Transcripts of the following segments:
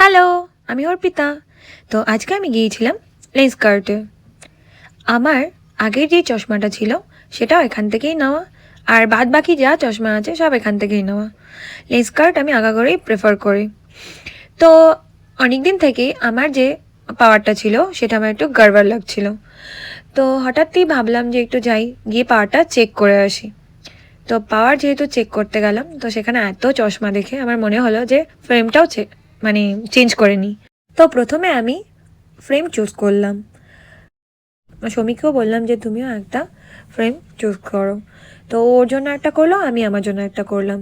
Hello, আমি অর্পিতা। তো আজকে আমি গিয়েছিলাম লেন্সকার্টে। আমার আগের যে চশমাটা ছিল সেটাও এখান থেকেই নেওয়া, আর বাদ বাকি যা চশমা আছে সব এখান থেকেই নেওয়া। লেন্সকার্ট আমি আগাগোড়াই প্রেফার করি। তো অনেক দিন থেকেই আমার যে পাওয়ারটা ছিল সেটা আমার একটু গড়বড় লাগছিল। তো হঠাৎই ভাবলাম যে একটু যাই, গিয়ে পাওয়ারটা চেক করে আসি। তো পাওয়ার যেহেতু চেক করতে গেলাম, তো সেখানে এত চশমা দেখে আমার মনে হলো যে ফ্রেমটাও চেঞ্জ করে নিই। তো প্রথমে আমি ফ্রেম চুজ করলাম। সমীকেও বললাম যে তুমিও একটা ফ্রেম চুজ করো। তো ওর জন্য একটা করলো, আমি আমার জন্য একটা করলাম।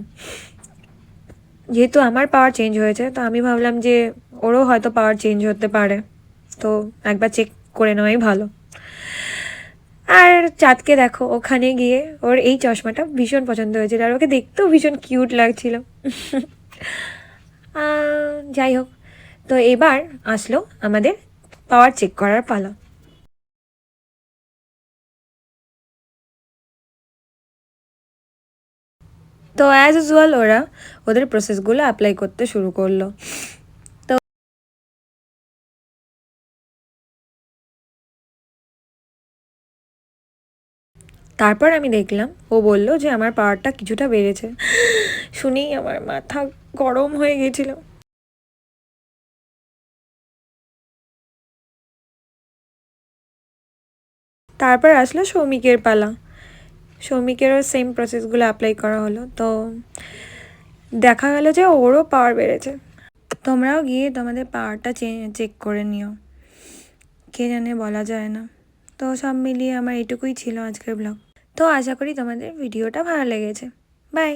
যেহেতু আমার পাওয়ার চেঞ্জ হয়েছে, তো আমি ভাবলাম যে ওরও হয়তো পাওয়ার চেঞ্জ হতে পারে, তো একবার চেক করে নেওয়াই ভালো। আর চাঁদকে দেখো, ওখানে গিয়ে ওর এই চশমাটা ভীষণ পছন্দ হয়েছিল, আর ওকে দেখতেও ভীষণ কিউট লাগছিল। যাই হোক, তো এবার আসলো আমাদের পাওয়ার চেক করার পালা। তো অ্যাজ ইউজুয়াল ওরা ওদের প্রসেসগুলো অ্যাপ্লাই করতে শুরু করলো। তো তারপর আমি দেখলাম ও বলল যে আমার পাওয়ারটা কিছুটা বেড়েছে। শুনেই আমার মাথা গরম হয়ে গেছিল। তারপর আসলো সৌমিকের পালা। সৌমিকেরও সেম প্রসেসগুলো অ্যাপ্লাই করা হলো। তো দেখা গেল যে ওরও পাওয়ার বেড়েছে। তোমরাও গিয়ে তোমাদের পাওয়ারটা চেক করে নিও, কে জানে, বলা যায় না। তো সব মিলিয়ে আমার এটুকুই ছিল আজকের ব্লগ। তো আশা করি তোমাদের ভিডিওটা ভালো লেগেছে। বাই।